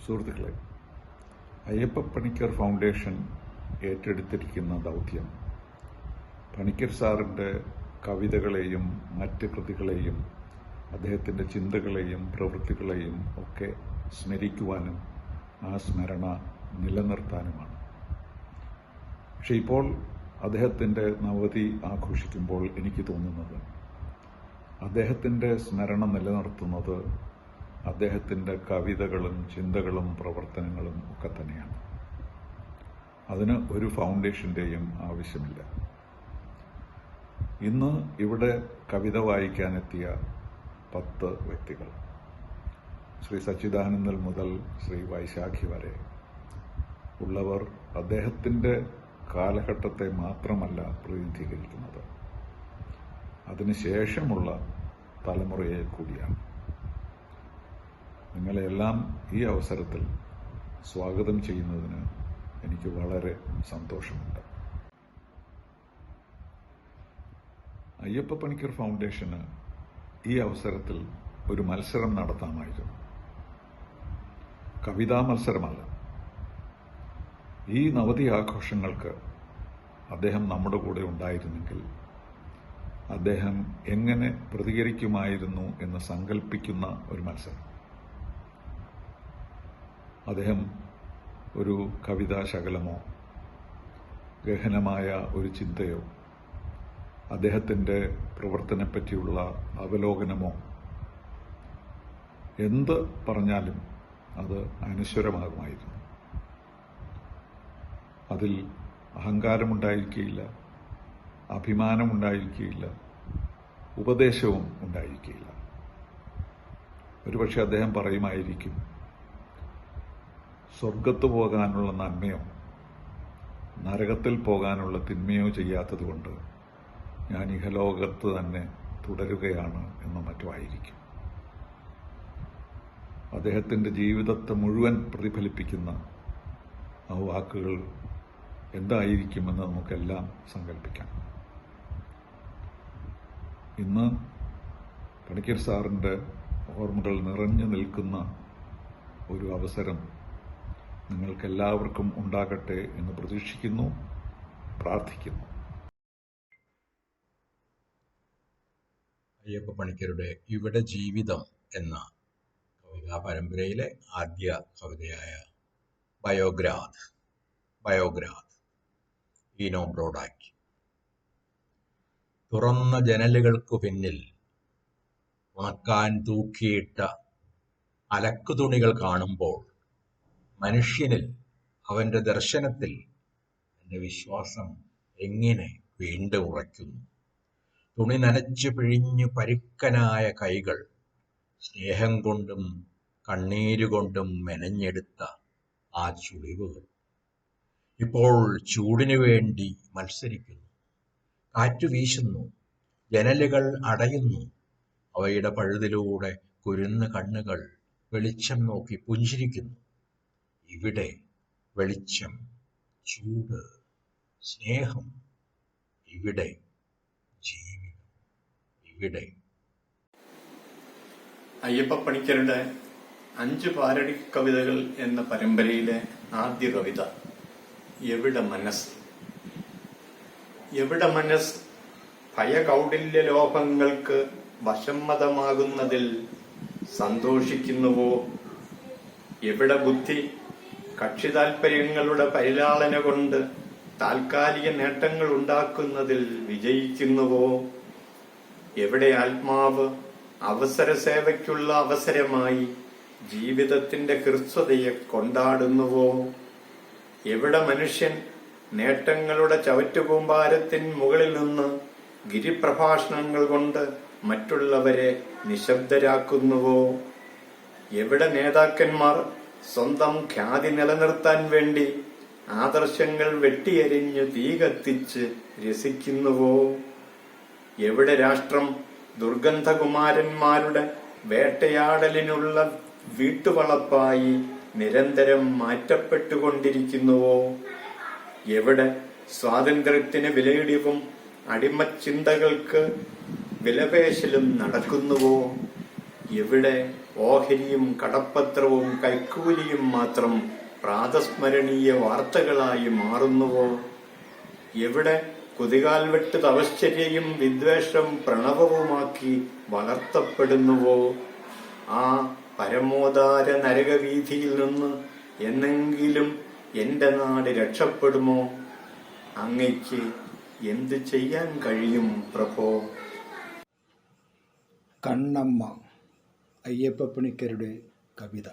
സുഹൃത്തുക്കളെ, അയ്യപ്പ പണിക്കർ ഫൗണ്ടേഷൻ ഏറ്റെടുത്തിരിക്കുന്ന ദൗത്യം പണിക്കർ സാറിൻ്റെ കവിതകളെയും മറ്റ് കൃതികളെയും അദ്ദേഹത്തിൻ്റെ ചിന്തകളെയും പ്രവൃത്തികളെയും ഒക്കെ സ്മരിക്കുവാനും ആ സ്മരണ നിലനിർത്താനുമാണ്. പക്ഷെ ഇപ്പോൾ അദ്ദേഹത്തിൻ്റെ നവതി ആഘോഷിക്കുമ്പോൾ എനിക്ക് തോന്നുന്നത് അദ്ദേഹത്തിൻ്റെ സ്മരണ നിലനിർത്തുന്നത് അദ്ദേഹത്തിൻ്റെ കവിതകളും ചിന്തകളും പ്രവർത്തനങ്ങളും ഒക്കെ തന്നെയാണ്. അതിന് ഒരു ഫൗണ്ടേഷൻ്റെയും ആവശ്യമില്ല. ഇന്ന് ഇവിടെ കവിത വായിക്കാനെത്തിയ 10 വ്യക്തികൾ, ശ്രീ സച്ചിദാനന്ദൻ മുതൽ ശ്രീ വൈശാഖി വരെ ഉള്ളവർ അദ്ദേഹത്തിൻ്റെ കാലഘട്ടത്തെ മാത്രമല്ല പ്രതിനിധീകരിക്കുന്നത്, അതിനുശേഷമുള്ള തലമുറയെ കൂടിയാണ്. നിങ്ങളെല്ലാം ഈ അവസരത്തിൽ സ്വാഗതം ചെയ്യുന്നതിന് എനിക്ക് വളരെ സന്തോഷമുണ്ട്. അയ്യപ്പ പണിക്കർ ഫൗണ്ടേഷന് ഈ അവസരത്തിൽ ഒരു മത്സരം നടത്താമായിരുന്നു. കവിതാ മത്സരമല്ല. ഈ നവതി ആഘോഷങ്ങൾക്ക് അദ്ദേഹം നമ്മുടെ കൂടെ ഉണ്ടായിരുന്നെങ്കിൽ അദ്ദേഹം എങ്ങനെ പ്രതികരിക്കുമായിരുന്നു എന്ന് സങ്കല്പിക്കുന്ന ഒരു മത്സരം. അദ്ദേഹം ഒരു കവിതാ ശകലമോ ഗഹനമായ ഒരു ചിന്തയോ അദ്ദേഹത്തിൻ്റെ പ്രവർത്തനത്തെപ്പറ്റിയുള്ള അവലോകനമോ എന്ത് പറഞ്ഞാലും അത് അനശ്വരമാകുമായിരുന്നു. അതിൽ അഹങ്കാരമുണ്ടായിരിക്കുകയില്ല, അഭിമാനമുണ്ടായിരിക്കുകയില്ല, ഉപദേശവും ഉണ്ടായിരിക്കുകയില്ല. ഒരുപക്ഷെ അദ്ദേഹം പറയുമായിരിക്കും, സ്വർഗത്ത് പോകാനുള്ള നന്മയോ നരകത്തിൽ പോകാനുള്ള തിന്മയോ ചെയ്യാത്തതുകൊണ്ട് ഞാൻ ഇഹലോകത്ത് തന്നെ തുടരുകയാണ് എന്ന മറ്റോ ആയിരിക്കും. അദ്ദേഹത്തിൻ്റെ ജീവിതത്തെ മുഴുവൻ പ്രതിഫലിപ്പിക്കുന്ന ആ വാക്കുകൾ എന്തായിരിക്കുമെന്ന് നമുക്കെല്ലാം സങ്കല്പിക്കാം. ഇന്ന് പണിക്കർ സാറിൻ്റെ ഓർമ്മകൾ നിറഞ്ഞു നിൽക്കുന്ന ഒരു അവസരം നിങ്ങൾക്കെല്ലാവർക്കും ഉണ്ടാകട്ടെ എന്ന് പ്രതീക്ഷിക്കുന്നു, പ്രാർത്ഥിക്കുന്നു. അയ്യപ്പ പണിക്കരുടെ ഇവിടെ ജീവിതം എന്ന കവിതാ പരമ്പരയിലെ ആദ്യ കവിതയായ ബയോഗ്രാഫ് ഈനോ ബ്രോഡാക്കി. തുറന്ന ജനലുകൾക്കു പിന്നിൽ ഉണക്കാൻ തൂക്കിയിട്ട അലക്കുതുണികൾ കാണുമ്പോൾ മനുഷ്യനിൽ, അവന്റെ ദർശനത്തിൽ എൻ്റെ വിശ്വാസം എങ്ങനെ വീണ്ടും ഉറയ്ക്കുന്നു. തുണി നനച്ചു പിഴിഞ്ഞു പരുക്കനായ കൈകൾ, സ്നേഹം കൊണ്ടും കണ്ണീരുകൊണ്ടും മെനഞ്ഞെടുത്ത ആ ചുളിവുകൾ ഇപ്പോൾ ചൂടിനു വേണ്ടി മത്സരിക്കുന്നു. കാറ്റു വീശുന്നു, ജനലുകൾ അടയുന്നു, അവയുടെ പഴുതിലൂടെ കുരുന്ന കണ്ണുകൾ വെളിച്ചം നോക്കി പുഞ്ചിരിക്കുന്നു. ഇവിടെ വെളിച്ചം, ചൂട്, സ്നേഹം, ഇവിടെ ജീവിതം, ഇവിടെ. അയ്യപ്പ പണിക്കരുടെ 5 പാരഡി കവിതകൾ എന്ന പരമ്പരയിലെ ആദ്യ കവിത എവിടെ മനസ്സ്. എവിടെ മനസ്സ് ഭയകൗടില്യ ലോഭങ്ങൾക്ക് വശമ്മതമാകുന്നതിൽ സന്തോഷിക്കുന്നുവോ? എവിടെ ബുദ്ധി കക്ഷി താൽപര്യങ്ങളുടെ പരിലാളന കൊണ്ട് താൽക്കാലിക നേട്ടങ്ങൾ ഉണ്ടാക്കുന്നതിൽ വിജയിക്കുന്നുവോ? എവിടെ ആത്മാവ് അവസര സേവയ്ക്കുള്ള അവസരമായി ജീവിതത്തിന്റെ ഹ്രസ്വതയെ കൊണ്ടാടുന്നുവോ? എവിടെ മനുഷ്യൻ നേട്ടങ്ങളുടെ ചവറ്റുകൂമ്പാരത്തിന് മുകളിൽ നിന്ന് ഗിരിപ്രഭാഷണങ്ങൾ കൊണ്ട് മറ്റുള്ളവരെ നിശബ്ദരാക്കുന്നുവോ? എവിടെ നേതാക്കന്മാർ സ്വന്തം ഖ്യാതി നിലനിർത്താൻ വേണ്ടി ആദർശങ്ങൾ വെട്ടിയെരിഞ്ഞു തീ കത്തിച്ച് രസിക്കുന്നുവോ? എവിടെ രാഷ്ട്രം ദുർഗന്ധകുമാരന്മാരുടെ വേട്ടയാടലിനുള്ള വീട്ടുവളപ്പായി നിരന്തരം മാറ്റപ്പെട്ടുകൊണ്ടിരിക്കുന്നുവോ? എവിടെ സ്വാതന്ത്ര്യത്തിന് വിലയിടിവും അടിമച്ചിന്തകൾക്ക് വിലപേശലും നടക്കുന്നുവോ? എവിടെ ഓഹരിയും കടപ്പത്രവും കൈക്കൂലിയും മാത്രം പ്രാതസ്മരണീയ വാർത്തകളായി മാറുന്നുവോ, എവിടെ കുതികാൽവെട്ട് തപശ്ചര്യയും വിദ്വേഷം പ്രണവവുമാക്കി വളർത്തപ്പെടുന്നുവോ, ആ പരമോദാര നരകവീഥിയിൽ നിന്ന് എന്നെങ്കിലും എന്റെ നാട് രക്ഷപ്പെടുമോ? അങ്ങയ്ക്ക് എന്തു ചെയ്യാൻ കഴിയും പ്രഭോ? കണ്ണമ്മ, അയ്യപ്പപ്പണിക്കരുടെ കവിത.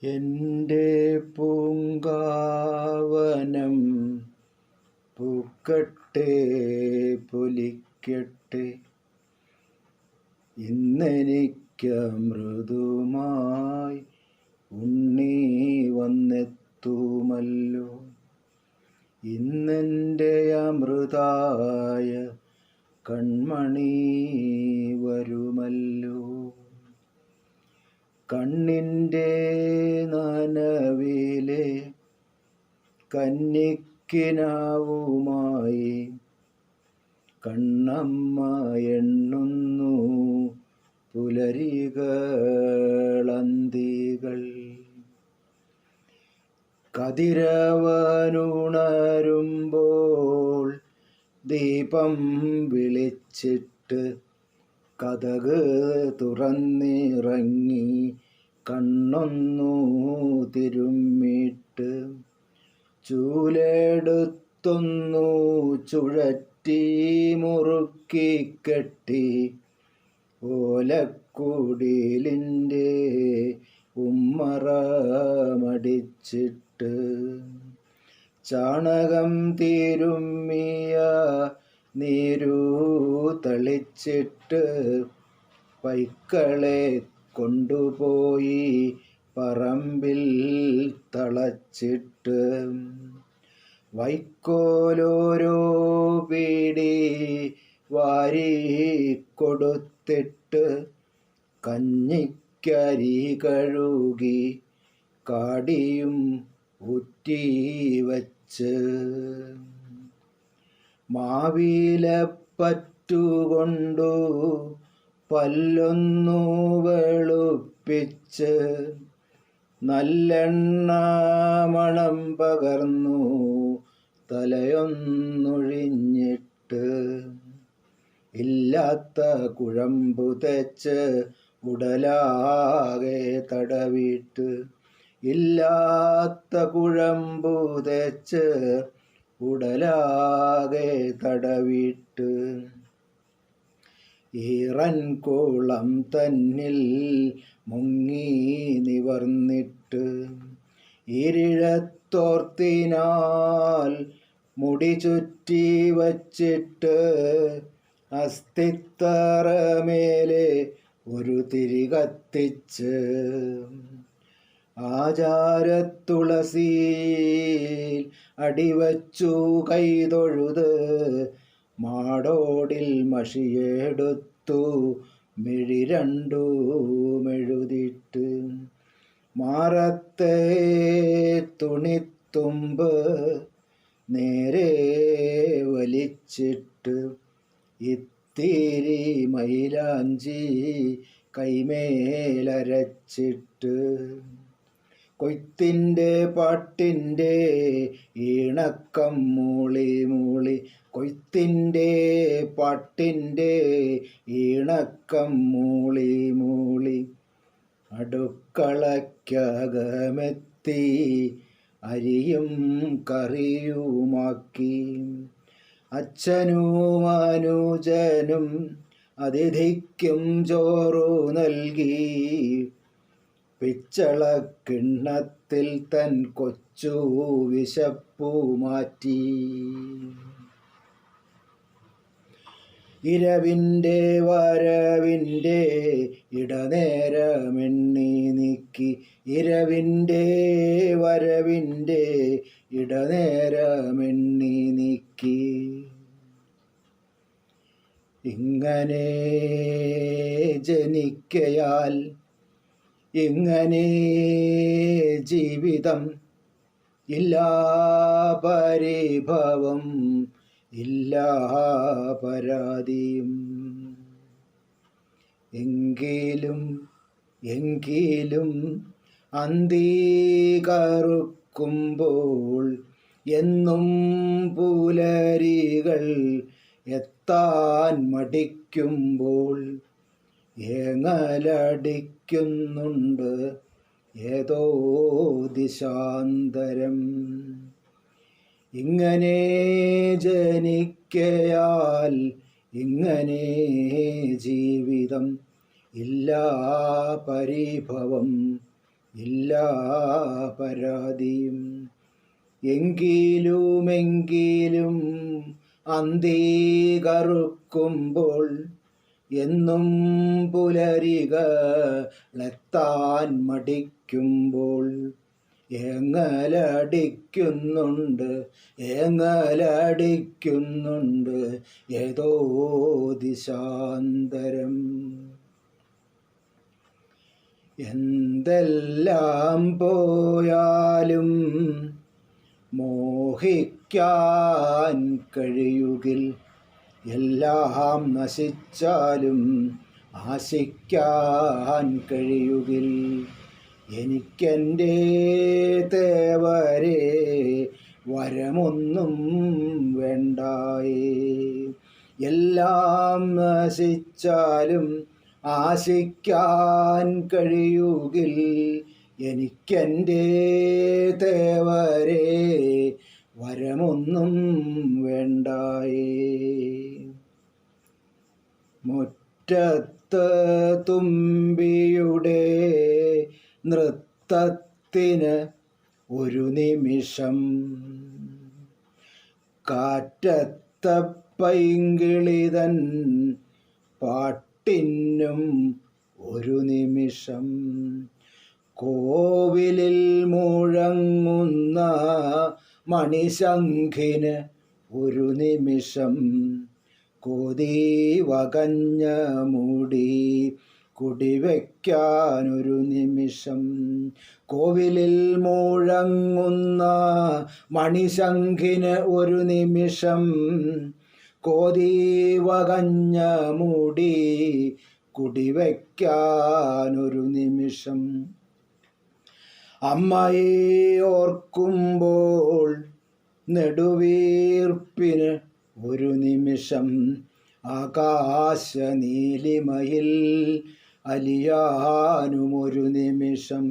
എൻ്റെ പൂങ്കാവനം പൂക്കട്ടെ പൊലിക്കട്ടെ, ഇന്നെനിക്കമൃദുമായി ഉണ്ണി വന്നെത്തുമല്ലോ, ഇന്നെൻ്റെ അമൃതായ കൺമണി വരുമല്ലോ. കണ്ണിൻ്റെ നനവിലെ കന്നിക്കിനാവുമായി കണ്ണമ്മ എണ്ണുന്നു പുലരികളന്തികൾ. കതിരവനുണരുമ്പോൾ ദീപം വിളിച്ചിട്ട് കതക് തുറന്നിറങ്ങി കണ്ണൊന്നു തിരുമ്മിട്ട് ചൂലെടുത്തൊന്നു ചുഴറ്റി മുറുക്കി കെട്ടി ഓലക്കുടിലിൻ്റെ ഉമ്മറമടിച്ചിട്ട് ചാണകം തിരുമ്മിയ നീരു തളിച്ചിട്ട് പൈക്കളെ കൊണ്ടുപോയി പറമ്പിൽ തളച്ചിട്ട് വൈക്കോലോരോ പിടി വാരി കൊടുത്തിട്ട് കഞ്ഞിക്കരി കഴുകി കാടിയും ഊറ്റി വച്ച് മാവിലപ്പറ്റുകൊണ്ടു പല്ലൊന്നു വെളുപ്പിച്ച് നല്ലെണ്ണ മണം പകർന്നു തലയൊന്നൊഴിഞ്ഞിട്ട് ഇല്ലാത്ത കുഴമ്പു തേച്ച് ഉടലാകെ തടവിട്ട് ഇല്ലാത്ത കുഴമ്പു തേച്ച് ഉടലാകെ തടവിട്ട് ഈറൻകുളം തന്നിൽ മുങ്ങി നിവർന്നിട്ട് ഇരിഴത്തോർത്തിനാൽ മുടി ചുറ്റി വച്ചിട്ട് അസ്ഥിത്തറമേലെ ഒരു തിരി കത്തിച്ച് ആചാരത്തുളസിയിൽ അടിവച്ചു കൈതൊഴുത് മാടോടിൽ മഷിയെടുത്തു മിഴി രണ്ടുമെഴുതിട്ട് മാറത്തെ തുണിത്തുമ്പ് നേരെ വലിച്ചിട്ട് ഇത്തിരി മൈലാഞ്ചി കൈമേലരച്ചിട്ട് കൊയ്ത്തിൻ്റെ പാട്ടിൻ്റെ ഈണക്കം മൂളി മൂളി കൊയ്ത്തിൻ്റെ പാട്ടിൻ്റെ ഈണക്കം മൂളി മൂളി അടുക്കളയ്ക്കകമെത്തി അരിയും കറിയുമാക്കി അച്ഛനും അനുജനും അതിഥിക്കും ചോറു നൽകി പിച്ചള കിണ്ണത്തിൽ തൻ കൊച്ചു വിശപ്പു മാറ്റി ഇരവിൻ്റെ വരവിൻ്റെ ഇടനേരമെണ്ണി നീക്കി ഇരവിൻ്റെ വരവിൻ്റെ ഇടനേരമെണ്ണി നീക്കി ഇങ്ങനെ ജനിക്കയാൽ ഇങ്ങനെ ജീവിതം ഇല്ലാ പരിഭവം ഇല്ലാ പരാതിയും. എങ്കിലും അന്തി കറുക്കുമ്പോൾ എന്നും പുലരികൾ എത്താൻ മടിക്കുമ്പോൾ ഏങ്ങലടിക്കുന്നുണ്ട് ഏതോ ദിശാന്തരം. ഇങ്ങനെ ജനിക്കയാൽ ഇങ്ങനെ ജീവിതം, ഇല്ലാ പരിഭവം ഇല്ലാ പരാതിയും. എങ്കിലും അന്തി കറുക്കുമ്പോൾ എന്നും പുലരികളെത്താൻ മടിക്കുമ്പോൾ ഏങ്ങലടിക്കുന്നുണ്ട് ഏതോ ദിശാന്തരം. എന്തെല്ലാം പോയാലും മോഹിക്കാൻ കഴിയുകിൽ, എല്ലാം നശിച്ചാലും ആശിക്കാൻ കഴിയുകിൽ. എനിക്കെൻ്റെ തേവരെ വരമൊന്നും വേണ്ടായേ, എല്ലാം നശിച്ചാലും ആശിക്കാൻ കഴിയുകിൽ. എനിക്കെൻ്റെ തേവരെ വരമൊന്നും വേണ്ടായേ. മുറ്റത്ത് തുമ്പിയുടെ നൃത്തത്തിന് ഒരു നിമിഷം, കാറ്റത്ത പൈങ്കിളിതൻ പാട്ടിനും ഒരു നിമിഷം, കോവിലിൽ മുഴങ്ങുന്ന മണിശംഖിന് ഒരു നിമിഷം, കൊതി വകഞ്ഞ മുടി കുടിവെക്കാനൊരു നിമിഷം. കോവിലിൽ മുഴങ്ങുന്ന മണിശംഖിന് ഒരു നിമിഷം, കൊതി വകഞ്ഞ മുടി കുടിവെക്കാനൊരു നിമിഷം. അമ്മയെ ഓർക്കുമ്പോൾ നെടുവീർപ്പിന് ഒരു നിമിഷം, ആകാശനീലിമയിൽ അലിയാനും ഒരു നിമിഷം.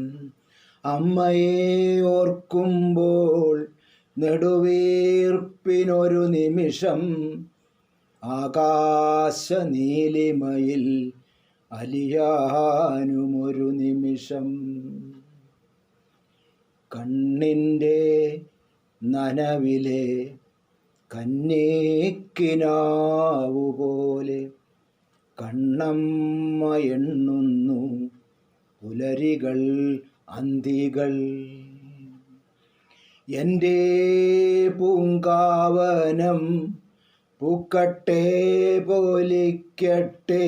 അമ്മയെ ഓർക്കുമ്പോൾ നെടുവീർപ്പിനൊരു നിമിഷം, ആകാശനീലിമയിൽ അലിയാനും ഒരു നിമിഷം. കണ്ണിൻ്റെ നനവിലെ കന്നേക്കിനാവുപോലെ കണ്ണമ്മ എണ്ണുന്നു പുലരികൾ അന്തികൾ. എൻ്റെ പൂങ്കാവനം പൂക്കട്ടെ പോലിക്കട്ടെ,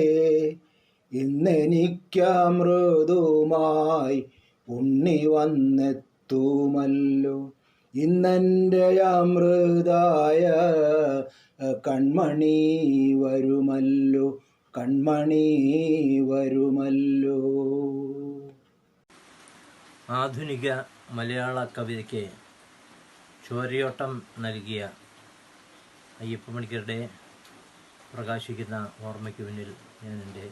ഇന്നെനിക്കമൃതുമായി ഉണ്ണി വന്നെത്തുമല്ലോ. ഇന്നെൻ്റെ അമൃതായ കൺമണി വരുമല്ലോ, കൺമണി വരുമല്ലോ. ആധുനിക മലയാള കവിതയ്ക്ക് ചോരയോട്ടം നൽകിയ അയ്യപ്പ പണിക്കരുടെ പ്രകാശിക്കുന്ന ഓർമ്മയ്ക്ക് മുന്നിൽ ഞാൻ എൻ്റെ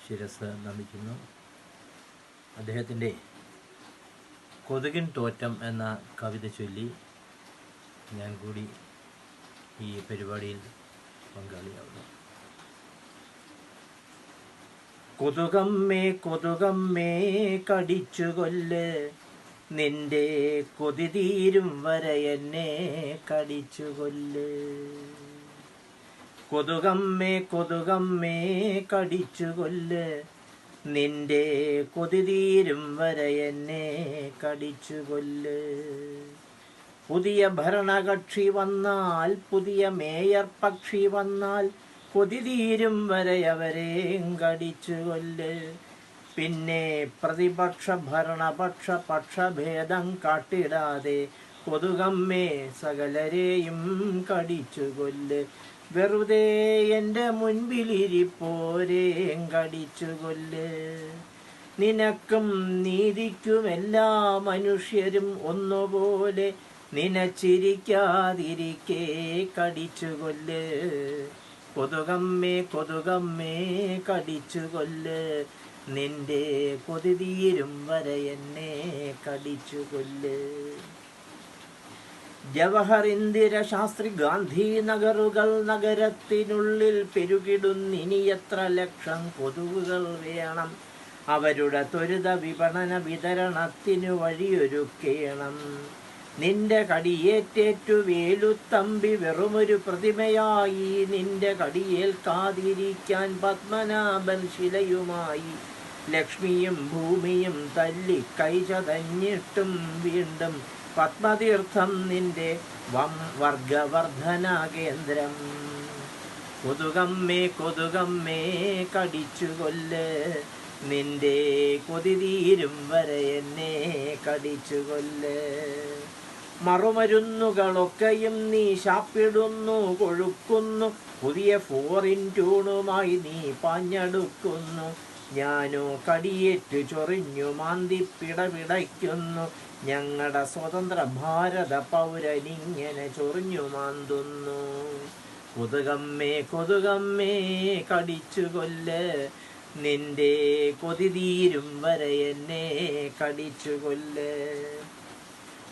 ശിരസ് നമിക്കുന്നു. അദ്ദേഹത്തിൻ്റെ കൊതുകിൻ തോറ്റം എന്ന കവിത ചൊല്ലി ഞാൻ കൂടി ഈ പരിപാടിയിൽ പങ്കാളിയാവുന്നു. കൊതുകമ്മേ കൊതുകമ്മേ കടിച്ചു കൊല്ല്, നിന്റെ കൊതി തീരും വരെ എന്നെ കടിച്ചു കൊല്ല്. കൊതുകമ്മേ കൊതുകമ്മേ കടിച്ചു കൊല്ല്, നിന്റെ കൊതി തീരും വരെ എന്നെ കടിച്ചു കൊല്ല്. പുതിയ ഭരണകക്ഷി വന്നാൽ, പുതിയ മേയർ പക്ഷി വന്നാൽ, കൊതി തീരും വരെ അവരെയും കടിച്ചു കൊല്ല്. പിന്നെ പ്രതിപക്ഷ ഭരണപക്ഷ പക്ഷഭേദം കാട്ടിടാതെ കൊതുകമ്മേ സകലരെയും കടിച്ചു കൊല്ല്. വെറുതെ എൻ്റെ മുൻപിലിരിപ്പോരേം കടിച്ചു കൊല്ല്. നിനക്കും നീതിക്കും എല്ലാ മനുഷ്യരും ഒന്നുപോലെ നിനച്ചിരിക്കാതിരിക്കേ കടിച്ചു കൊല്ല്. കൊതുകമ്മേ കൊതുകമ്മേ കടിച്ചു കൊല്ല്. നിന്റെ കൊതി തീരും വരെ എന്നെ കടിച്ചു കൊല്ല്. ജവഹർ, ഇന്ദിര, ശാസ്ത്രി, ഗാന്ധി നഗറുകൾ നഗരത്തിനുള്ളിൽ പെരുകിടുന്നിനി എത്ര ലക്ഷം കൊതുകുകൾ വേണം. അവരുടെ ത്വരിത വിപണന വിതരണത്തിനു വഴിയൊരുക്കേണം. നിന്റെ കടിയേറ്റേറ്റു വേലുത്തമ്പി വെറുമൊരു പ്രതിമയായി. നിന്റെ കടിയേൽക്കാതിരിക്കാൻ പത്മനാഭൻ ശിലയുമായി. ലക്ഷ്മിയും ഭൂമിയും തല്ലി കൈചതഞ്ഞിട്ടും വീണ്ടും പത്മതീർത്ഥം നിന്റെ വർഗവർദ്ധന കേന്ദ്രം. കൊതുകമ്മേ കൊതുകമ്മേ കടിച്ചു കൊല്ല്. നിന്റെ കൊതി തീരും വരെ എന്നെ കടിച്ചു കൊല്ല്. മറുമരുന്നുകളൊക്കെയും നീ ശാപ്പിടുന്നു, കൊഴുക്കുന്നു. പുതിയ ഫോറിൻ ട്യൂണുമായി നീ പാഞ്ഞടുക്കുന്നു. ഞാനോ കടിയേറ്റു ചൊറിഞ്ഞു മാന്തി പിടപിടയ്ക്കുന്നു. ഞങ്ങളുടെ സ്വതന്ത്ര ഭാരത പൗരനിങ്ങനെ ചൊറിഞ്ഞു മാന്തുന്നു. കൊതുകമ്മേ കൊതുകമ്മേ കടിച്ചു കൊല്ല്. നിന്റെ കൊതി തീരും വരെ എന്നെ കടിച്ചു കൊല്ല്.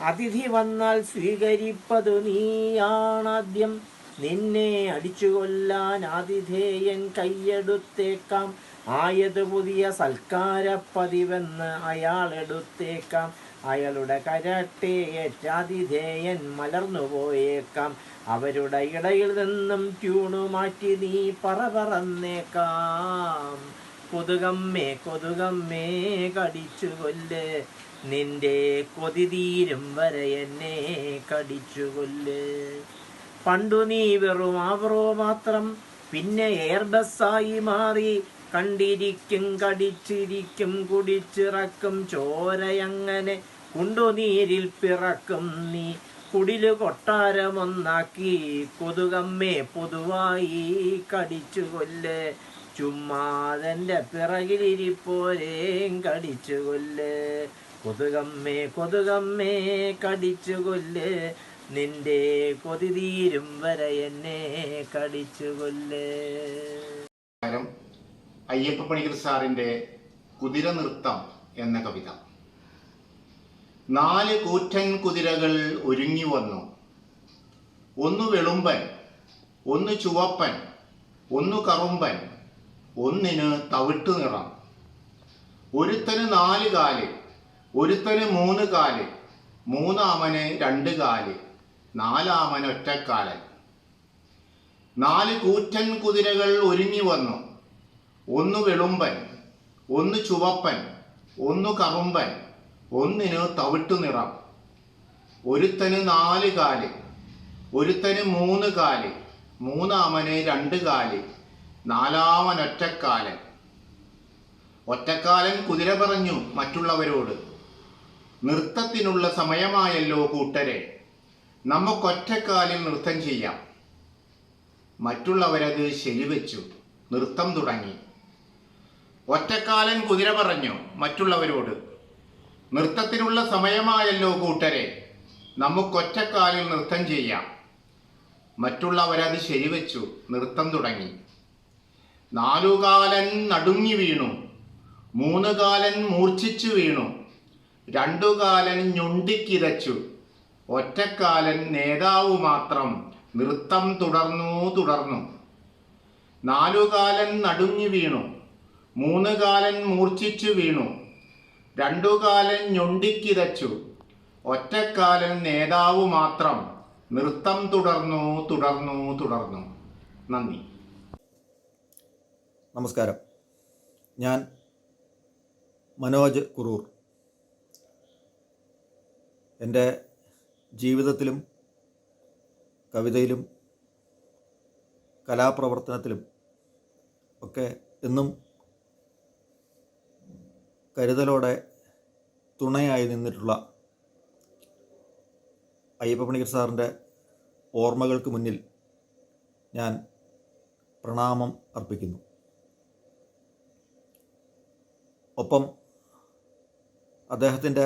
അതിഥി വന്നാൽ സ്വീകരിപ്പതു നീയാണാദ്യം. നിന്നെ അടിച്ചു കൊല്ലാൻ ആതിഥേയൻ കൈയെടുത്തേക്കാം. ആയത് പുതിയ സൽക്കാര പതിവെന്ന് അയാളെടുത്തേക്കാം. അയാളുടെ കരട്ടേറ്റാതിഥേയൻ മലർന്നുപോയേക്കാം. അവരുടെ ഇടയിൽ നിന്നും ട്യൂണു മാറ്റി നീ പറന്നേക്കാം. കൊതുകമ്മേ കൊതുകമ്മേ കടിച്ചു കൊല്ല്. നിന്റെ കൊതി തീരും വരെ എന്നെ കടിച്ചു കൊല്ല്. പണ്ടു നീ വെറും ആവറോ മാത്രം, പിന്നെ എയർബസ്സായി മാറി. കണ്ടിരിക്കും കടിച്ചിരിക്കും കുടിച്ചിറക്കും ചോരയങ്ങനെ കുണ്ടുനീരിൽ പിറക്കും നീ. കുടിലു കൊട്ടാരമൊന്നാക്കി കൊതുകമ്മേ പൊതുവായി കടിച്ചു കൊല്ല്. ചുമ്മാതെൻ്റെ പിറകിലിരിപ്പോരേം കടിച്ചു കൊല്ല്. കൊതുകമ്മേ കൊതുകമ്മേ കടിച്ചു കൊല്ല്. നിന്റെ കൊതി തീരും വരെ എന്നെ കടിച്ചു കൊല്ല്. അയ്യപ്പ പണിക്കർ സാറിൻ്റെ കുതിര നൃത്തം എന്ന കവിത. 4 കൂറ്റൻ കുതിരകൾ ഒരുങ്ങി വന്നു. ഒന്ന് വെളുമ്പൻ, ഒന്ന് ചുവപ്പൻ, ഒന്ന് കറുമ്പൻ, ഒന്നിന് തവിട്ടു നിറം. ഒരുത്തന് 4 കാല്, ഒരുത്തന് 3 കാല്, മൂന്നാമന് 2 കാല്, നാലാമൻ ഒറ്റക്കാലൻ. 4 കൂറ്റൻ കുതിരകൾ ഒരുങ്ങി വന്നു. ഒന്ന് വെളുമ്പൻ, ഒന്ന് ചുവപ്പൻ, ഒന്ന് കറുമ്പൻ, ഒന്നിന് തവിട്ടു നിറം. ഒരുത്തന് 4 കാല്, ഒരുത്തന് 3 കാല്, മൂന്നാമന് 2 കാല്, നാലാമൻ ഒറ്റക്കാലൻ. ഒറ്റക്കാലൻ കുതിര പറഞ്ഞു മറ്റുള്ളവരോട്, നൃത്തത്തിനുള്ള സമയമായല്ലോ കൂട്ടരെ, നമുക്കൊറ്റക്കാലിൽ നൃത്തം ചെയ്യാം. മറ്റുള്ളവരത് ശരിവെച്ചു, നൃത്തം തുടങ്ങി. ഒറ്റക്കാലൻ കുതിര പറഞ്ഞു മറ്റുള്ളവരോട്, നൃത്തത്തിനുള്ള സമയമായല്ലോ കൂട്ടരെ, നമുക്കൊറ്റക്കാലിൽ നൃത്തം ചെയ്യാം. മറ്റുള്ളവരത് ശരിവെച്ചു, നൃത്തം തുടങ്ങി. 4 കാലൻ നടുങ്ങി വീണു, 3 കാലൻ മൂർച്ഛിച്ചു വീണു, 2 കാലൻ ഞൊണ്ടിക്കിതച്ചു, ഒറ്റക്കാലൻ നേതാവ് മാത്രം നൃത്തം തുടർന്നു. 4 കാലൻ നടുങ്ങി വീണു, 3 കാലൻ മൂർച്ഛിച്ചു വീണു, 2 കാലൻ ഞൊണ്ടിക്കിതച്ചു, ഒറ്റക്കാലൻ നേതാവ് മാത്രം നൃത്തം തുടർന്നു. നന്ദി. നമസ്കാരം. ഞാൻ മനോജ് കുറൂർ. എൻ്റെ ജീവിതത്തിലും കവിതയിലും കലാപ്രവർത്തനത്തിലും ഒക്കെ എന്നും കരുതലോടെ തുണയായി നിന്നിട്ടുള്ള അയ്യപ്പ പണിക്കർ സാറിൻ്റെ ഓർമ്മകൾക്ക് മുന്നിൽ ഞാൻ പ്രണാമം അർപ്പിക്കുന്നു. ഒപ്പം അദ്ദേഹത്തിൻ്റെ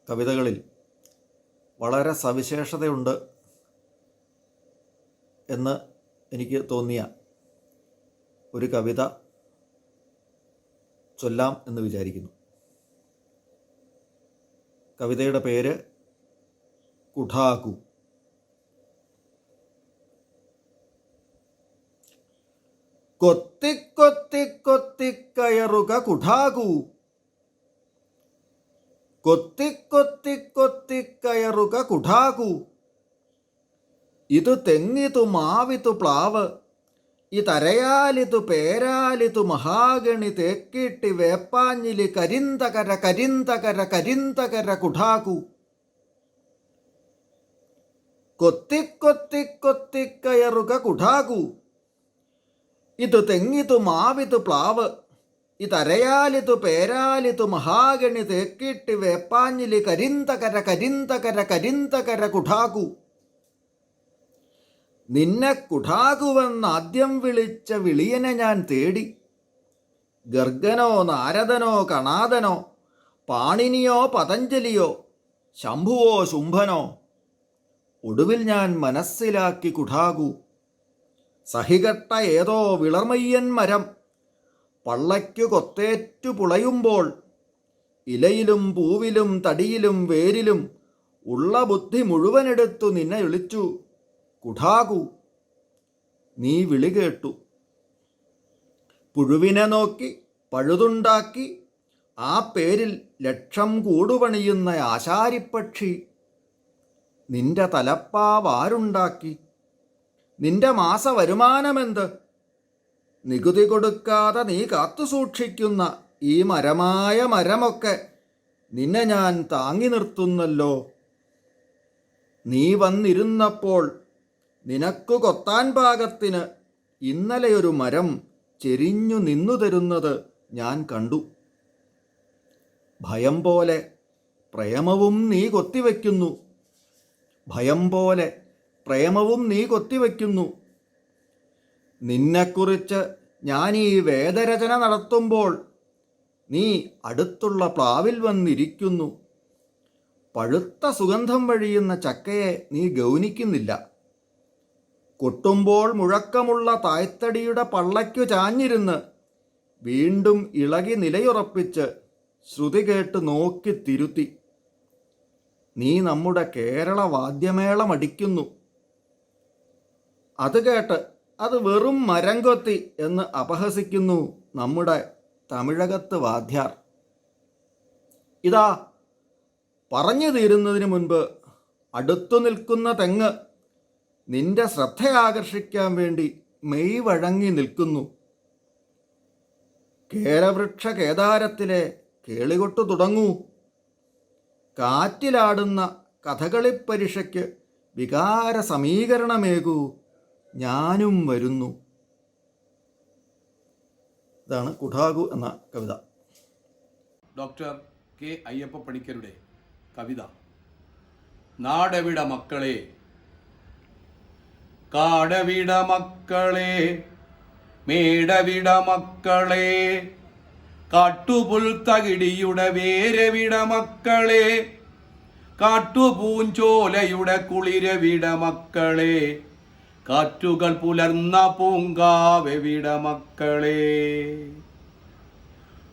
കവിതകളിൽ വളരെ സവിശേഷതയുണ്ട് എന്ന് എനിക്ക് തോന്നിയ ഒരു കവിത ചൊല്ലാം എന്ന് വിചാരിക്കുന്നു. കവിതയുടെ പേര് കുഠാകു. കൊത്തിക്കൊത്തിക്കൊത്തിക്കയറുക കുഠാകു, കൊത്തിക്കൊത്തിക്കൊത്തിക്കയറുക കുഠാകു. ഇതു തെങ്ങിതു മാവിതു പ്ലാവ്, ഇതരയാലിതു പേരാലിതു മഹാഗണി തേക്കിട്ടി വേപ്പാഞ്ഞിലി കരിന്തകര കരിന്തകര കരിന്തകര കുഠാകു. കൊത്തിക്കൊത്തിക്കൊത്തിക്കയറുക കുഠാകു. ഇതു തെങ്ങിതു മാവിതു പ്ലാവ്, ഇതരയാലിതു പേരാലിതു മഹാഗണി തേക്കിട്ടി വേപ്പാഞ്ഞിലി കരിന്തകര കരിന്തകര കരിന്തകര കുഠാകു. നിന്നെ കുഠാകുവെന്നാദ്യം വിളിച്ച വിളിയനെ ഞാൻ തേടി. ഗർഗനോ നാരദനോ കണാദനോ പാണിനിയോ പതഞ്ജലിയോ ശംഭുവോ ശുംഭനോ, ഒടുവിൽ ഞാൻ മനസ്സിലാക്കി കുഠാകു. സഹികെട്ട ഏതോ വിളർമയ്യൻ മരം പള്ളയ്ക്കു കൊത്തേറ്റു പുളയുമ്പോൾ, ഇലയിലും പൂവിലും തടിയിലും വേരിലും ഉള്ള ബുദ്ധി മുഴുവനെടുത്തു നിന്നെ വിളിച്ചു കുഠാകു. നീ വിളി കേട്ടു. പുഴുവിനെ നോക്കി പഴുതുണ്ടാക്കി ആ പേരിൽ ലക്ഷം കൂടുപണിയുന്ന ആശാരിപ്പക്ഷി, നിന്റെ തലപ്പാവാരുണ്ടാക്കി? നിന്റെ മാസവരുമാനമെന്ത്? നികുതി കൊടുക്കാതെ നീ കാത്തു സൂക്ഷിക്കുന്ന ഈ മരമായ മരമൊക്കെ നിന്നെ ഞാൻ താങ്ങി നിർത്തുന്നല്ലോ. നീ വന്നിരുന്നപ്പോൾ നിനക്കു കൊത്താൻ പാകത്തിന് ഇന്നലെയൊരു മരം ചെരിഞ്ഞു നിന്നു തരുന്നത് ഞാൻ കണ്ടു. ഭയം പോലെ പ്രേമവും നീ കൊത്തിവെക്കുന്നു, ഭയം പോലെ പ്രേമവും നീ കൊത്തിവെക്കുന്നു. നിന്നെക്കുറിച്ച് ഞാൻ ഈ വേദരചന നടത്തുമ്പോൾ നീ അടുത്തുള്ള പ്ലാവിൽ വന്നിരിക്കുന്നു. പഴുത്ത സുഗന്ധം വഴിയുന്ന ചക്കയെ നീ ഗൗനിക്കുന്നില്ല. കൊട്ടുമ്പോൾ മുഴക്കമുള്ള തായ്തടിയുടെ പള്ളയ്ക്കു ചാഞ്ഞിരുന്ന് വീണ്ടും ഇളകി നിലയുറപ്പിച്ച് ശ്രുതി കേട്ട് നോക്കി തിരുത്തി. നീ നമ്മുടെ കേരള വാദ്യമേളമടിക്കുന്നു. അത് കേട്ട് അത് വെറും മരംകൊത്തി എന്ന് അപഹസിക്കുന്നു നമ്മുടെ തമിഴകത്ത് വാദ്യാർ. ഇതാ പറഞ്ഞു തീരുന്നതിന് മുൻപ് അടുത്തു നിൽക്കുന്ന തെങ്ങ് നിന്റെ ശ്രദ്ധയാകർഷിക്കാൻ വേണ്ടി മെയ് വഴങ്ങി നിൽക്കുന്നു. കേരവൃക്ഷ കേദാരത്തിലെ കേളികൊട്ടു തുടങ്ങൂ. കാറ്റിലാടുന്ന കഥകളിപ്പരിഷയ്ക്ക് വികാര സമീകരണമേകൂ, ഞാനും വരുന്നു. ഇതാണ് കുഠാകു എന്ന കവിത. ഡോക്ടർ കെ അയ്യപ്പ പണിക്കരുടെ കവിത നാടവിട മക്കളെ. കാടവിട മക്കളെ, മേടവിട മക്കളെ, കാട്ടുപുൽത്തകിടിയുടെ വേരവിട മക്കളെ, കാട്ടുപൂഞ്ചോലയുടെ കുളിരവിട മക്കളെ, കാറ്റുകൾ പുലർന്ന പൂങ്കാവെവിട മക്കളെ.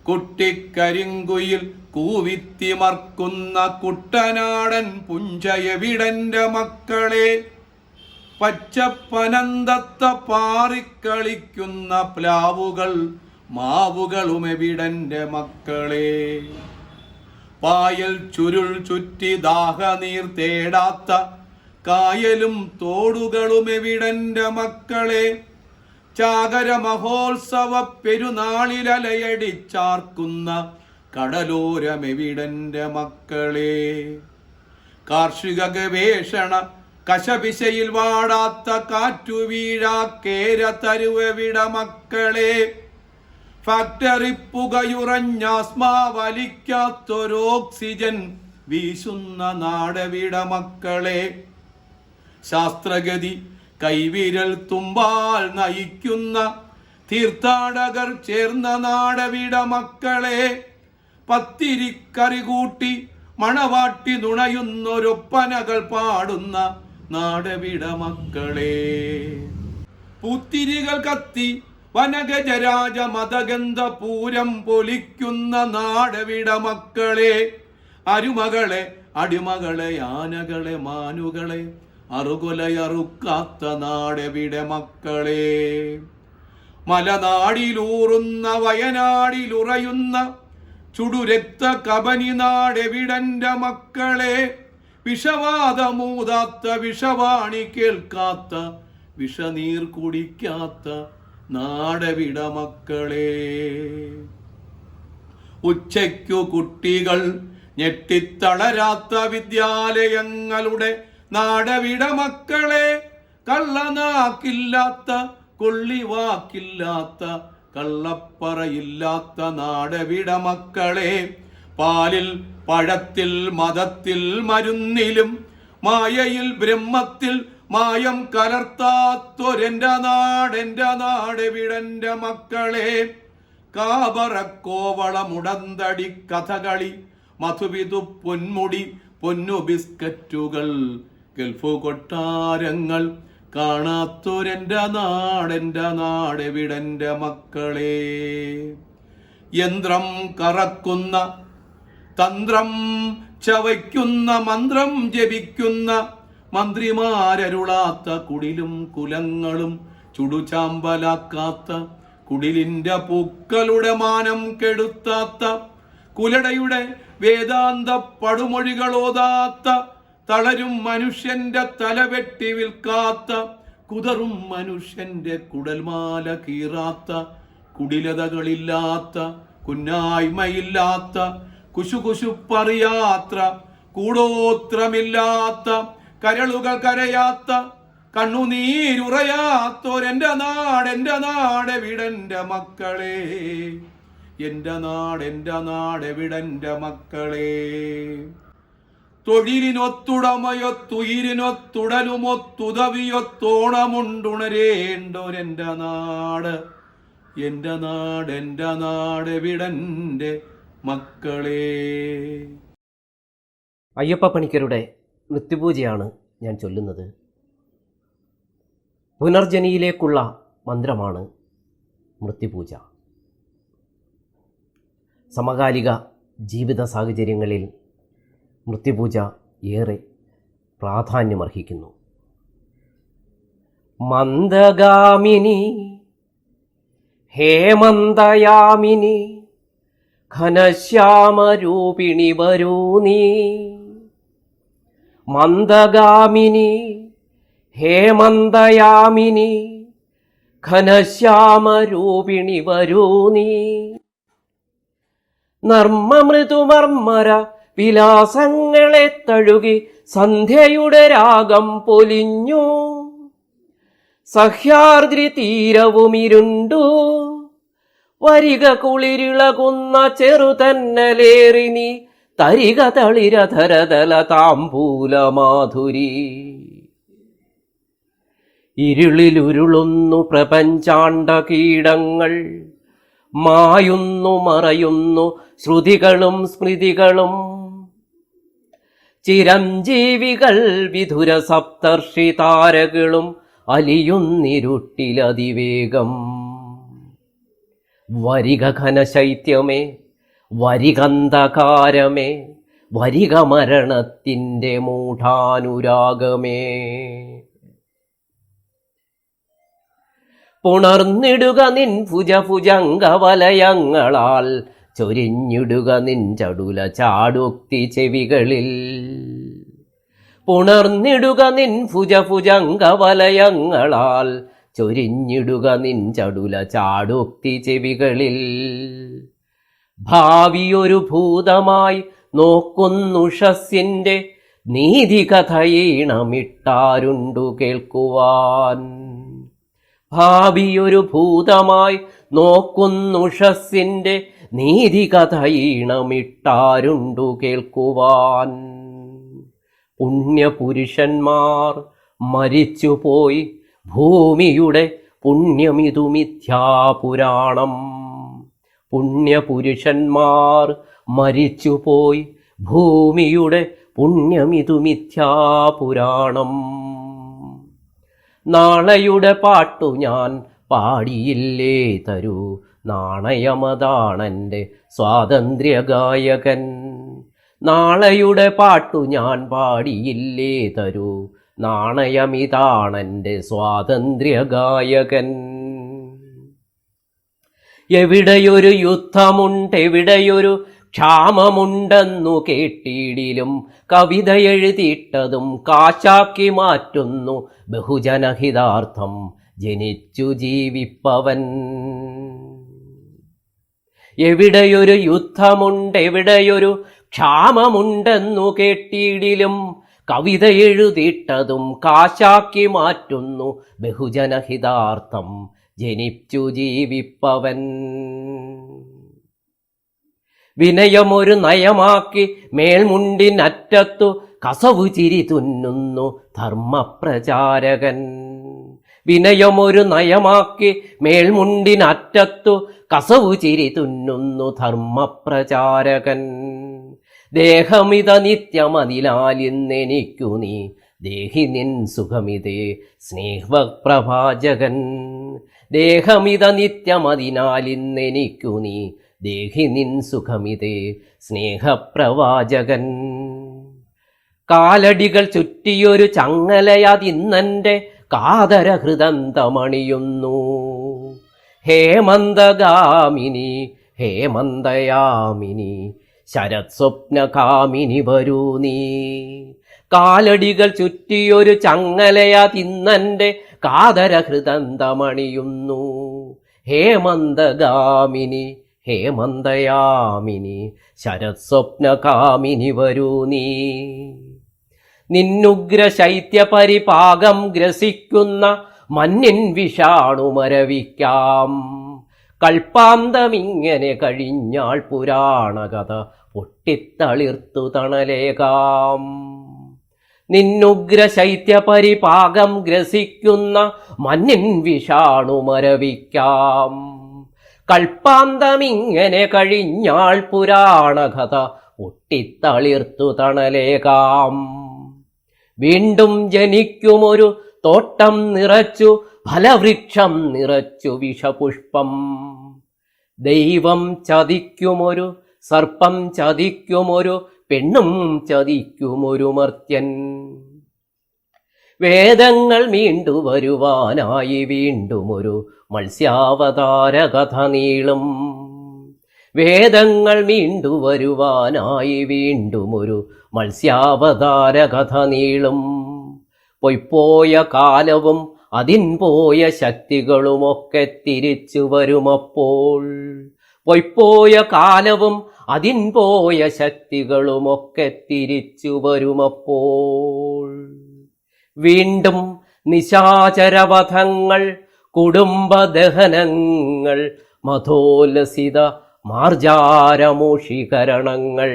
കുട്ടിക്കരിങ്കുയിൽ കൂവിത്തിമർക്കുന്ന കുട്ടനാടൻ പുഞ്ചയവിടന്റെ മക്കളെ, പച്ചപ്പനന്തത്ത പാറിക്കളിക്കുന്ന പ്ലാവുകൾ മാവുകളുമെവിടന്റെ മക്കളെ. പായൽ ചുരുൾ ചുറ്റി ദാഹനീർ തേടാത്ത കായലും തോടുകളുമെവിടന്റെ മക്കളെ. ചാകര മഹോത്സവ പെരുനാളിലലയടിച്ചാർക്കുന്ന കടലോരമെവിടന്റെ മക്കളെ. കാർഷിക ഗവേഷണ കശപിശയിൽ വാടാത്ത കാറ്റുവീഴാക്കേര തരുവെവിട മക്കളെ. ഫാക്ടറി പുകയുറഞ്ഞാസ്മാ വലിക്കാത്തൊരോക്സിജൻ വീശുന്ന നാടവിട മക്കളെ. ശാസ്ത്രഗതി കൈവിരൽ തുമ്പാൽ നയിക്കുന്ന തീർത്ഥാടകർ ചേർന്ന നാടവിട മക്കളെ, പത്തിരിക്കറി കൂട്ടി മണവാട്ടി നുണയുന്നൊരൊപ്പനകൾ പാടുന്ന നാടവിട മക്കളെ, പൂത്തിരികൾ കത്തി വനഗജരാജ മതഗന്ധ പൂരം പൊലിക്കുന്ന നാടവിട മക്കളെ, അരുമകളെ അടിമകളെ ആനകളെ മാനുകളെ അറുകൊലയറുക്കാത്ത നാടവിട മക്കളെ, മലനാടിലൂറുന്ന വയനാടിലുറയുന്ന ചുടുരക്ത കബനി നാടെവിടന്റെ മക്കളെ, വിഷവാദമൂതാത്ത വിഷവാണി കേൾക്കാത്ത വിഷനീർ കുടിക്കാത്ത നാടവിട മക്കളെ, ഉച്ചയ്ക്കു കുട്ടികൾ ഞെട്ടിത്തളരാത്ത വിദ്യാലയങ്ങളുടെ നാടവിട മക്കളെ, കള്ളനാക്കില്ലാത്ത കൊള്ളിവാക്കില്ലാത്ത കള്ളപ്പറയില്ലാത്ത നാടവിട മക്കളെ, പാലിൽ പഴത്തിൽ മതത്തിൽ മരുന്നിലും മായയിൽ ബ്രഹ്മത്തിൽ മായം കലർത്താത്തൊരെന്റെ നാടെവിടന്റെ മക്കളെ, കാബറക്കോവളമുടന്തടി കഥകളി മധുവിധു പൊന്മുടി പൊന്നു ബിസ്കറ്റുകൾ ഗൾഫ് കൊട്ടാരങ്ങൾ കാണാത്തൊരെന്റെ നാടെവിടന്റെ മക്കളെ, യന്ത്രം കറക്കുന്ന തന്ത്രം ചവയ്ക്കുന്ന മന്ത്രം ജപിക്കുന്ന മന്ത്രിമാരരുളാത്ത കുടിലും കുലങ്ങളും ചുടുചാമ്പലാക്കാത്ത കുടിലിന്റെ പൂക്കളുടെ മാനം കെടുത്താത്ത കുലടയുടെ വേദാന്ത പടുമൊഴികളോതാത്ത തളരും മനുഷ്യന്റെ തലവെട്ടി വിൽക്കാത്ത കുതറും മനുഷ്യന്റെ കുടൽമാല കീറാത്ത കുടിലതകളില്ലാത്ത കുന്നായ്മയില്ലാത്ത കുശുകുശുപ്പറിയാത്ര കൂടോത്രമില്ലാത്ത കരളുകൾ കരയാത്ത കണ്ണുനീരുറയാത്തോരെന്റെ നാടെവിടന്റെ മക്കളെ, എന്റെ നാടെവിടന്റെ മക്കളെ, തൊഴിലിനൊത്തുടമയൊത്തുയിരിനൊത്തുടലുമൊത്തുതവിയൊത്തോണമുണ്ടുണരേണ്ടോരെന്റെ നാട്, എന്റെ നാടെവിടന്റെ മക്കളെ. അയ്യപ്പ പണിക്കരുടെ മൃത്യുപൂജയാണ് ഞാൻ ചൊല്ലുന്നത്. പുനർജനിയിലേക്കുള്ള മന്ത്രമാണ് മൃത്യുപൂജ. സമകാലിക ജീവിത സാഹചര്യങ്ങളിൽ മൃത്യുപൂജ ഏറെ പ്രാധാന്യമർഹിക്കുന്നു. മന്ദഗാമിനി ഹേമന്തയാമിനി ഘനശ്യാമരൂപിണി വരൂ നീ, മന്ദഗാമിനി ഹേമന്തയാമിനി ഘനശ്യാമരൂപിണി വരൂ നീ, നർമ്മമൃദുമർമ്മര വിലാസങ്ങളെ തഴുകി സന്ധ്യയുടെ രാഗം പൊലിഞ്ഞു, സഹ്യാർദ്രി തീരവുമിരുണ്ടു, വരിക കുളിരിളകുന്ന ചെറുതന്നലേറി നീ, തരിക തളിരധരതല താംബൂലമാധുരി. ഇരുളിലുരുളുന്നു പ്രപഞ്ചാണ്ട കീടങ്ങൾ, മായുന്നു മറയുന്നു ശ്രുതികളും സ്മൃതികളും, ചിരഞ്ജീവികൾ വിധുര സപ്തർഷി താരകളും അലിയുന്നിരുട്ടിലതിവേഗം. വരിക ഘനശൈത്യമേ, വരികന്ധകാരമേ, വരിക മരണത്തിൻ്റെ മൂഢാനുരാഗമേ. പുണർന്നിടുക നിൻ ഭുജഭുജംഗവലയങ്ങളാൽ, ചൊരിഞ്ഞിടുക നിൻ ചടുല ചാടുക്തി ചെവികളിൽ. പുണർന്നിടുക നിൻ ഭുജഭുജംഗവലയങ്ങളാൽ, ചൊരിഞ്ഞിടുക നിൻ ചടുല ചാടുക്തി ചെവികളിൽ. ഭാവിയൊരു ഭൂതമായി നോക്കുന്നുഷസ്സിൻ്റെ നീതികഥയീണമിട്ടാരുണ്ടു കേൾക്കുവാൻ. ഭാവിയൊരു ഭൂതമായി നോക്കുന്നുഷസ്സിൻ്റെ നീതികഥയീണമിട്ടാരുണ്ടു കേൾക്കുവാൻ. പുണ്യപുരുഷന്മാർ മരിച്ചുപോയി ഭൂമിയുടെ പുണ്യമിതു മിഥ്യാപുരാണം. പുണ്യപുരുഷന്മാർ മരിച്ചുപോയി, ഭൂമിയുടെ പുണ്യമിതു മിഥ്യാപുരാണം. നാളെയുടെ പാട്ടു ഞാൻ പാടിയില്ലേ തരൂ, നാണയമതാണെൻ്റെ സ്വാതന്ത്ര്യഗായകൻ. നാളെയുടെ പാട്ടു ഞാൻ പാടിയില്ലേ തരൂ, നാണയമിതാണെൻ്റെ സ്വാതന്ത്ര്യഗായകൻ. എവിടെയൊരു യുദ്ധമുണ്ടെവിടെയൊരു ക്ഷാമമുണ്ടെന്നു കേട്ടിടിലും കവിത എഴുതിയിട്ടതും കാശാക്കി മാറ്റുന്നു ബഹുജനഹിതാർത്ഥം ജനിച്ചു ജീവിപ്പവൻ. എവിടെയൊരു യുദ്ധമുണ്ടെവിടെയൊരു ക്ഷാമമുണ്ടെന്നു കേട്ടിടിലും കവിത എഴുതിയിട്ടതും കാശാക്കി മാറ്റുന്നു ബഹുജനഹിതാർത്ഥം ജനിച്ചു ജീവിപ്പവൻ. വിനയമൊരു നയമാക്കി മേൽമുണ്ടിനറ്റത്തു കസവു ചിരി തുന്നുന്നു ധർമ്മപ്രചാരകൻ. വിനയമൊരു നയമാക്കി മേൽമുണ്ടിനറ്റത്തു കസവു ചിരി തുന്നുന്നു ധർമ്മപ്രചാരകൻ. ദേഹമിത നിത്യമതിലാലിന്നെനിക്കു നീ ദേഹി നിൻ സുഖമിതേ സ്നേഹപ്രഭാജകൻ. ദേഹമിത നിത്യമതിനാലിന്നെനിക്കു നീ ദേഹി നിൻ സുഖമിതേ സ്നേഹപ്രവാചകൻ. കാലടികൾ ചുറ്റിയൊരു ചങ്ങലയതിന്നെൻ്റെ കാതരഹൃദന്തമണിയുന്നു. ഹേമന്തഗാമിനി ഹേമന്തയാമിനി ശരത് സ്വപ്നകാമിനി വരൂ നീ. കാലടികൾ ചുറ്റിയൊരു ചങ്ങലയതിന്നെൻ്റെ കാതരഹൃദന്തമണിയുന്നു. ഹേമന്തഗാമിനി ഹേമന്തയാമിനി ശരത് സ്വപ്നകാമിനി വരൂ നീ. നിന്നുഗ്ര ശൈത്യപരിപാകം ഗ്രസിക്കുന്ന മഞ്ഞിൻ വിഷാണുമരവിക്കാം. കൽപ്പാന്തമിങ്ങനെ കഴിഞ്ഞാൾ പുരാണകഥ പൊട്ടിത്തളിർത്തു തണലേകാം. നിന്നുഗ്ര ശൈത്യപരിപാകം ഗ്രസിക്കുന്ന മഞ്ഞിൻ വിഷാണുമരവിക്കാം. കൽപ്പാന്തമിങ്ങനെ കഴിഞ്ഞാൾ പുരാണകഥ പൊട്ടിത്തളിർത്തു തണലേകാം. വീണ്ടും ജനിക്കുമൊരു തോട്ടം നിറച്ചു ഫലവൃക്ഷം നിറച്ചു വിഷപുഷ്പം. ദൈവം ചതിക്കുമൊരു സർപ്പം ചതിക്കുമൊരു പെണ്ണും ചതിക്കുമൊരു മർത്യൻ. വേദങ്ങൾ മീണ്ടു വരുവാനായി വീണ്ടുമൊരു മത്സ്യാവതാര കഥ നീളും. വേദങ്ങൾ മീണ്ടു വരുവാനായി വീണ്ടുമൊരു മത്സ്യാവതാര കഥ നീളും. പൊയ്പോയ കാലവും അതിൻ പോയ ശക്തികളുമൊക്കെ തിരിച്ചു വരുമപ്പോൾ. പൊയ്പോയ കാലവും അതിൻ പോയ ശക്തികളുമൊക്കെ തിരിച്ചു വരുമപ്പോൾ. വീണ്ടും നിശാചരവധങ്ങൾ, കുടുംബദഹനങ്ങൾ, മധോല്ലസിത മാർജാരമൂഷീകരണങ്ങൾ.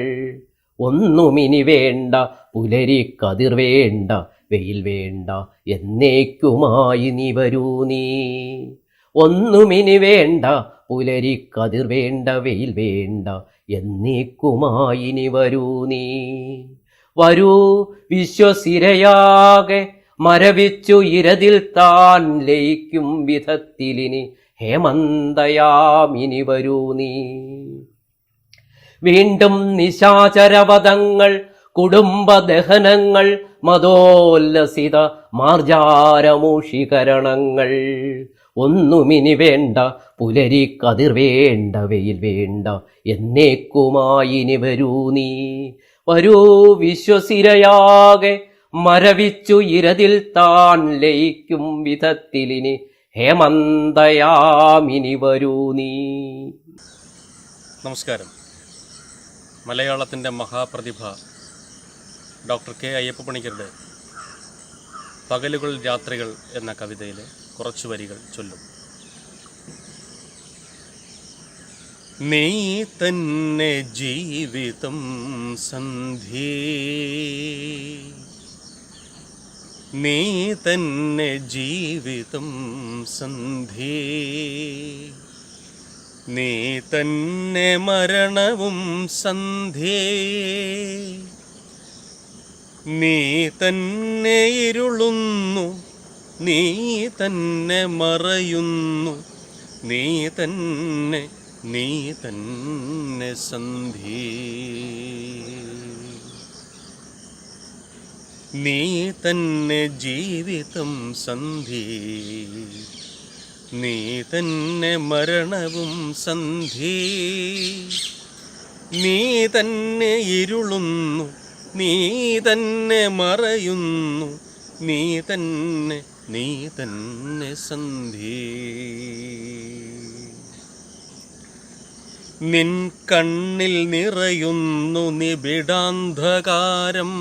ഒന്നുമിനി വേണ്ട പുലരിക്കതിർ വേണ്ട വെയിൽ വേണ്ട എന്നേക്കുമായി നീ വരൂ നീ. ഒന്നുമിനി വേണ്ട പുലരിക്കതിർ വേണ്ട വെയിൽ വേണ്ട എന്നേക്കുമായി നീ വരൂ നീ. വരൂ വിശ്വസിരയാകെ മരവിച്ചു ഇരതിൽ താൻ ലയിക്കും വിധത്തിലിനി ഹേമന്തയാമിനി വരൂ നീ. വീണ്ടും നിശാചരവധങ്ങൾ, കുടുംബദഹനങ്ങൾ, മതോല്ലസിത മാർജാരമൂഷീകരണങ്ങൾ. ഒന്നുമിനി വേണ്ട പുലരിക്കതിർ വേണ്ട വെയിൽ വേണ്ട എന്നേക്കുമായി ഇനി വരൂ നീ. വരൂ വിശ്വസിരയാകെ മരവിച്ചു ഇരതിൽ താൻ ലയിക്കും വിധത്തിലിനി ഹേമന്തയാമിനി വരൂ നീ. നമസ്കാരം. മലയാളത്തിൻ്റെ മഹാപ്രതിഭ ഡോക്ടർ കെ അയ്യപ്പ പണിക്കരുടെ പകലുകൾ രാത്രികൾ എന്ന കവിതയിലെ കുറച്ചു വരികൾ ചൊല്ലും. നീ തന്നെ ജീവിതം സന്ധ്യേ, നീ തന്നെ ജീവിതം സന്ധ്യേ, നീ തന്നെ മരണവും സന്ധ്യേ, നീ തന്നെ ഇരുളുന്നു, നീ തന്നെ മറയുന്നു, നീ തന്നെ സന്ധ്യേ, നീ തന്നെ ജീവിതം സന്ധ്യേ, നീ തന്നെ മരണവും സന്ധ്യേ, നീ തന്നെ ഇരുളുന്നു, നീ തന്നെ മറയുന്നു, നീ തന്നെ സന്ധ്യേ. നിൻ കണ്ണിൽ നിറയുന്നു നിബിഡാന്ധകാരം,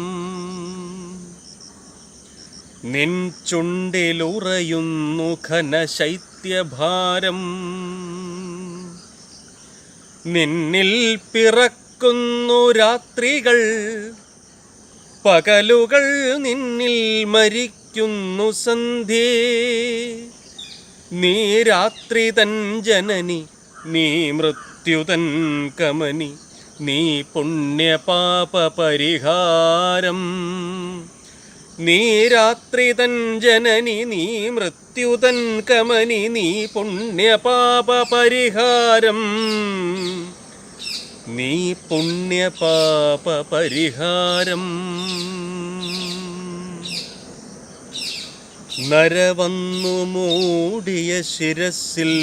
നിൻ ചുണ്ടിലുറയുന്നു ഘനശൈത്യഭാരം, നിന്നിൽ പിറക്കുന്നു രാത്രികൾ, പകലുകൾ നിന്നിൽ മരിക്കുന്നു സന്ധ്യേ. നീ രാത്രി തൻ ജനനി, നീ മൃത്യുതൻ കമനി, നീ പുണ്യപാപ പരിഹാരം. നീ രാത്രി തൻ ജനനി, നീ മൃത്യുതൻ കമനി, നീ പുണ്യപാപ പരിഹാരം, നീ പുണ്യപാപ പരിഹാരം. നരവന്നു മൂടിയ ശിരസിൽ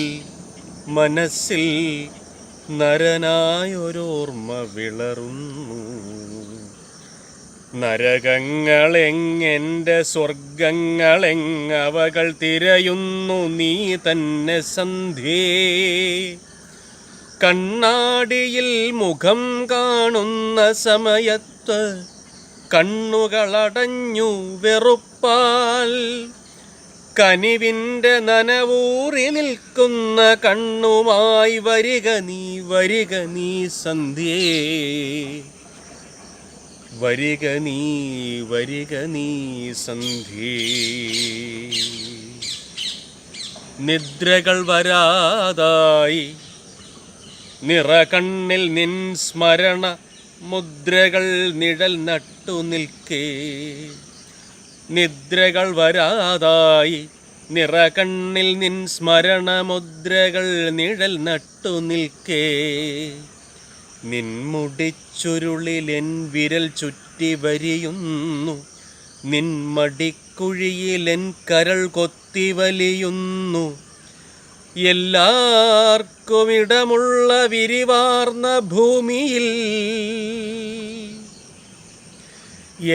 മനസ്സിൽ നരനായൊരോർമ്മ വിളറുന്നു. നരകങ്ങളെങ്ങെൻ്റെ സ്വർഗങ്ങളെങ്ങവകൾ തിരയുന്നു, നീ തന്നെ സന്ധ്യേ. കണ്ണാടിയിൽ മുഖം കാണുന്ന സമയത്ത് കണ്ണുകളടഞ്ഞു വെറുപ്പാൽ, കനിവിൻ്റെ നനവൂറി നിൽക്കുന്ന കണ്ണുമായി വരിക നീ സന്ധ്യേ, വരിക നീ സന്ധ്യേ. നിദ്രകൾ വരാതായി നിറകണ്ണിൽ നിൻ സ്മരണ മുദ്രകൾ നിഴൽ നട്ടു നിൽക്കേ. നിദ്രകൾ വരാതായി നിറകണ്ണിൽ നിൻ സ്മരണ മുദ്രകൾ നിഴൽ നട്ടു നിൽക്കേ. നിൻ മുടിച്ചുരുളിലെൻ വിരൽ ചുറ്റി വരിയുന്നു, നിൻ മടിക്കുഴിയിലെൻ കരൾ കൊത്തി വലിയുന്നു. എല്ലാവർക്കും ഇടമുള്ള വിരിവാർന്ന ഭൂമിയിൽ,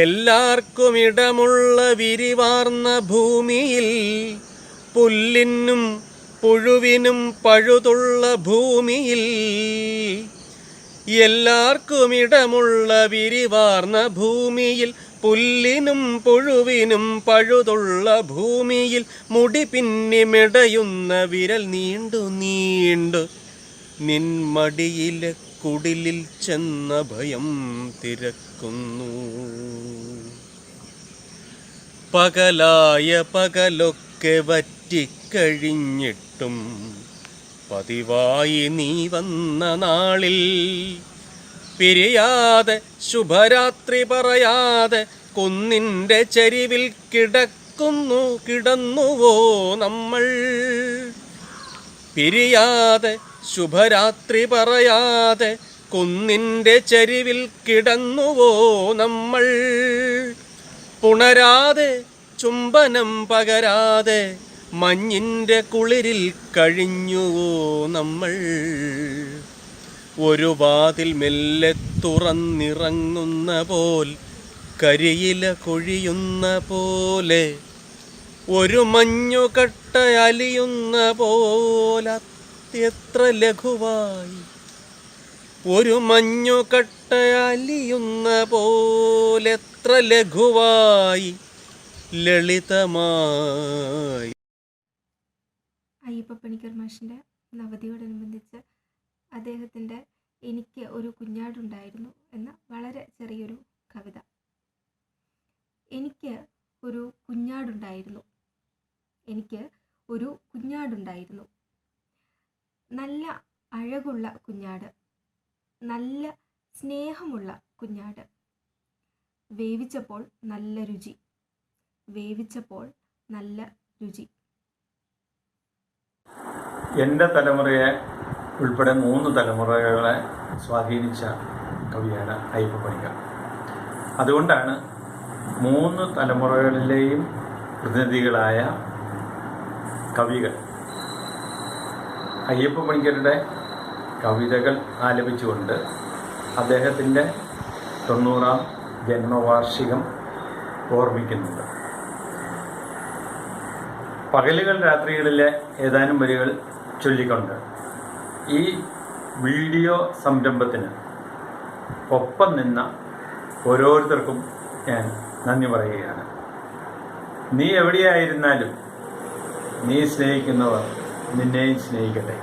എല്ലാവർക്കും ഇടമുള്ള വിരിവാർന്ന ഭൂമിയിൽ, പുല്ലിനും പുഴുവിനും പഴുതുള്ള ഭൂമിയിൽ, എല്ലാവർക്കും ഇടമുള്ള വിരിവാർന്ന ഭൂമിയിൽ, പുല്ലിനും പുഴുവിനും പഴുതുള്ള ഭൂമിയിൽ, മുടി പിന്നിമിടയുന്ന വിരൽ നീണ്ടു നിൻ മടിയിലെ കുടിലിൽ ചെന്ന ഭയം തിരക്കുന്നു. പകലായ പകലൊക്കെ വറ്റിക്കഴിഞ്ഞിട്ടും പതിവായി നീ വന്ന നാളിൽ, പിരിയാതെ ശുഭരാത്രി പറയാതെ കുന്നിൻ്റെ ചരിവിൽ കിടന്നുവോ നമ്മൾ. പിരിയാതെ ശുഭരാത്രി പറയാതെ കുന്നിൻ്റെ ചരിവിൽ കിടന്നുവോ നമ്മൾ. പുണരാതെ ചുംബനം പകരാതെ മഞ്ഞിൻ്റെ കുളിരിൽ കഴിഞ്ഞുവോ നമ്മൾ. ഒരു വാതിൽ മെല്ലെ തുറന്നിറങ്ങുന്ന പോൽ, കരിയില കൊഴിയുന്ന പോലെ, ഒരു മഞ്ഞുകട്ട അലിയുന്ന പോലെ എത്ര ലഘുവായി, ഒരു മഞ്ഞുകട്ട അലിയുന്ന പോലെ എത്ര ലഘുവായി ലളിതമായി. അയ്യപ്പ പണിക്കർ മാഷിൻ്റെ നവതിയോടനുബന്ധിച്ച് അദ്ദേഹത്തിൻ്റെ എനിക്ക് ഒരു കുഞ്ഞാടുണ്ടായിരുന്നു എന്ന വളരെ ചെറിയൊരു കവിത. എനിക്ക് ഒരു കുഞ്ഞാടുണ്ടായിരുന്നു. എനിക്ക് ഒരു കുഞ്ഞാടുണ്ടായിരുന്നു. നല്ല അഴകുള്ള കുഞ്ഞാട്, നല്ല സ്നേഹമുള്ള കുഞ്ഞാട്. വേവിച്ചപ്പോൾ നല്ല രുചി, വേവിച്ചപ്പോൾ നല്ല രുചി. എൻ്റെ തലമുറയെ ഉൾപ്പെടെ 3 തലമുറകളെ സ്വാധീനിച്ച കവിയാണ് അയ്യപ്പ പണിക്കർ. അതുകൊണ്ടാണ് 3 തലമുറകളിലെയും പ്രതിനിധികളായ കവികൾ അയ്യപ്പ പണിക്കരുടെ കവിതകൾ ആലപിച്ചുകൊണ്ട് അദ്ദേഹത്തിൻ്റെ 90ാം ജന്മവാർഷികം ഓർമ്മിക്കുന്നുണ്ട്. പകലുകൾ രാത്രികളിലെ ഏതാനും വരികൾ ചൊല്ലിക്കൊണ്ട് ഈ വീഡിയോ സംരംഭത്തിന് ഒപ്പം നിന്ന ഓരോരുത്തർക്കും ഞാൻ നന്ദി പറയുകയാണ്. നീ എവിടെയായിരുന്നാലും നീ സ്നേഹിക്കുന്നവർ നിന്നെയും സ്നേഹിക്കട്ടെ.